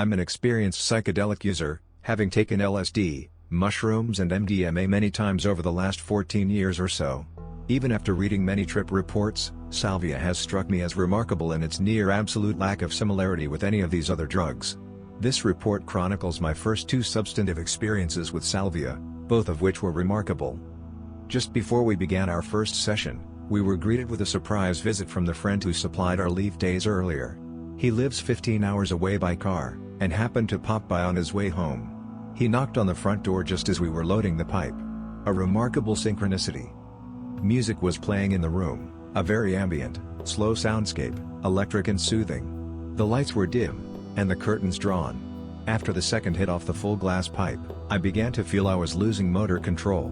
I'm an experienced psychedelic user, having taken LSD, mushrooms and MDMA many times over the last 14 years or so. Even after reading many trip reports, salvia has struck me as remarkable in its near absolute lack of similarity with any of these other drugs. This report chronicles my first two substantive experiences with salvia, both of which were remarkable. Just before we began our first session, we were greeted with a surprise visit from the friend who supplied our leaf days earlier. He lives 15 hours away by car, and happened to pop by on his way home. He knocked on the front door just as we were loading the pipe. A remarkable synchronicity. Music was playing in the room, a very ambient, slow soundscape, electric and soothing. The lights were dim, and the curtains drawn. After the second hit off the full glass pipe, I began to feel I was losing motor control.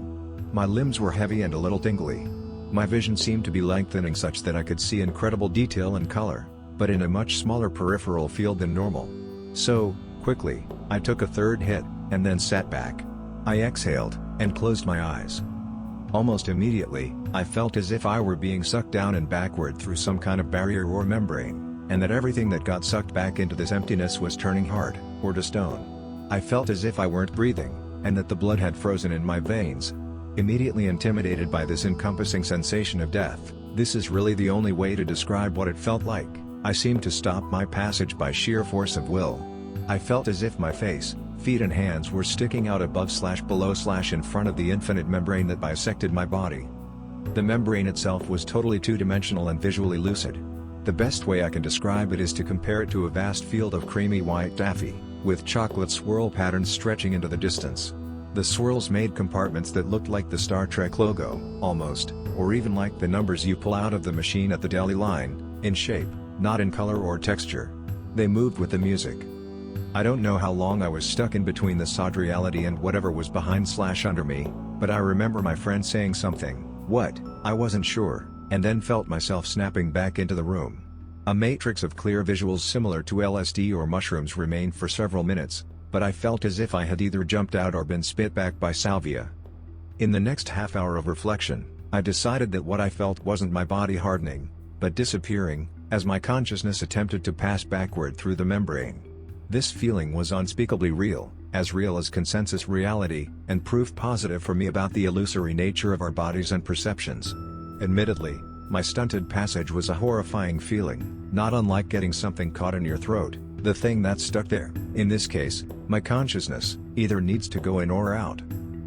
My limbs were heavy and a little tingly. My vision seemed to be lengthening such that I could see incredible detail and color, but in a much smaller peripheral field than normal. So, quickly, I took a third hit, and then sat back. I exhaled, and closed my eyes. Almost immediately, I felt as if I were being sucked down and backward through some kind of barrier or membrane, and that everything that got sucked back into this emptiness was turning hard, or to stone. I felt as if I weren't breathing, and that the blood had frozen in my veins. Immediately intimidated by this encompassing sensation of death, this is really the only way to describe what it felt like. I seemed to stop my passage by sheer force of will. I felt as if my face, feet and hands were sticking out above/below/in front of the infinite membrane that bisected my body. The membrane itself was totally two-dimensional and visually lucid. The best way I can describe it is to compare it to a vast field of creamy white taffy, with chocolate swirl patterns stretching into the distance. The swirls made compartments that looked like the Star Trek logo, almost, or even like the numbers you pull out of the machine at the deli line, in shape, not in color or texture. They moved with the music. I don't know how long I was stuck in between the sod reality and whatever was behind/under me, but I remember my friend saying something, what, I wasn't sure, and then felt myself snapping back into the room. A matrix of clear visuals similar to LSD or mushrooms remained for several minutes, but I felt as if I had either jumped out or been spit back by salvia. In the next half hour of reflection, I decided that what I felt wasn't my body hardening, but disappearing, as my consciousness attempted to pass backward through the membrane. This feeling was unspeakably real as consensus reality, and proof positive for me about the illusory nature of our bodies and perceptions. Admittedly, my stunted passage was a horrifying feeling, not unlike getting something caught in your throat. The thing that's stuck there, in this case, my consciousness, either needs to go in or out.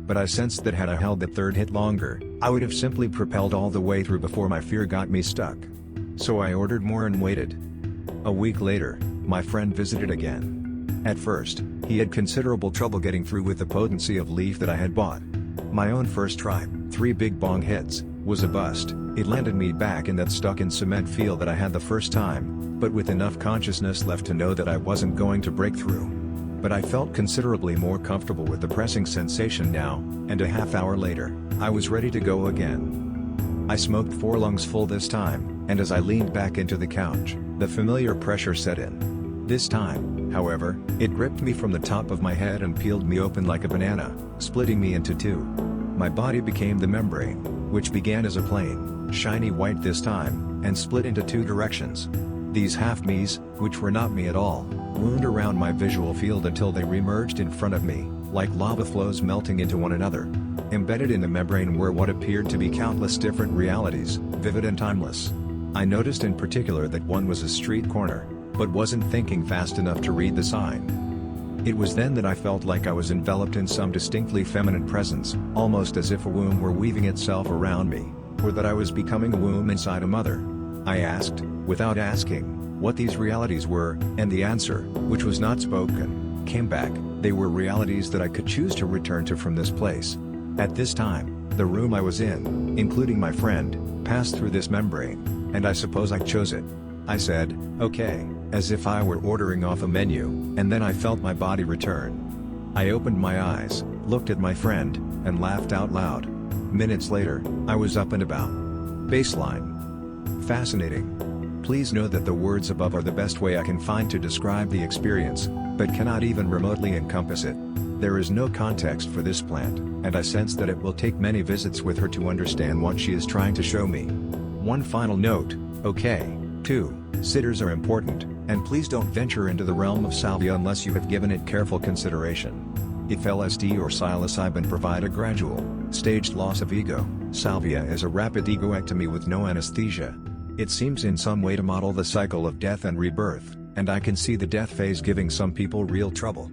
But I sensed that had I held that third hit longer, I would have simply propelled all the way through before my fear got me stuck. So I ordered more and waited. A week later, my friend visited again. At first, he had considerable trouble getting through with the potency of leaf that I had bought. My own first try, 3 big bong hits, was a bust. It landed me back in that stuck-in-cement feel that I had the first time, but with enough consciousness left to know that I wasn't going to break through. But I felt considerably more comfortable with the pressing sensation now, and a half hour later, I was ready to go again. I smoked 4 lungs full this time, and as I leaned back into the couch, the familiar pressure set in. This time, however, it gripped me from the top of my head and peeled me open like a banana, splitting me into two. My body became the membrane, which began as a plain, shiny white this time, and split into 2 directions. These half-me's, which were not me at all, wound around my visual field until they remerged in front of me, like lava flows melting into one another. Embedded in the membrane were what appeared to be countless different realities, vivid and timeless. I noticed in particular that one was a street corner, but wasn't thinking fast enough to read the sign. It was then that I felt like I was enveloped in some distinctly feminine presence, almost as if a womb were weaving itself around me, or that I was becoming a womb inside a mother. I asked, without asking, what these realities were, and the answer, which was not spoken, came back. They were realities that I could choose to return to from this place. At this time, the room I was in, including my friend, passed through this membrane, and I suppose I chose it. I said, okay, as if I were ordering off a menu, and then I felt my body return. I opened my eyes, looked at my friend, and laughed out loud. Minutes later, I was up and about. Baseline. Fascinating. Please know that the words above are the best way I can find to describe the experience, but cannot even remotely encompass it. There is no context for this plant, and I sense that it will take many visits with her to understand what she is trying to show me. One final note, okay, 2, sitters are important, And please don't venture into the realm of salvia unless you have given it careful consideration. If LSD or psilocybin provide a gradual, staged loss of ego, salvia is a rapid egoectomy with no anesthesia. It seems in some way to model the cycle of death and rebirth, and I can see the death phase giving some people real trouble.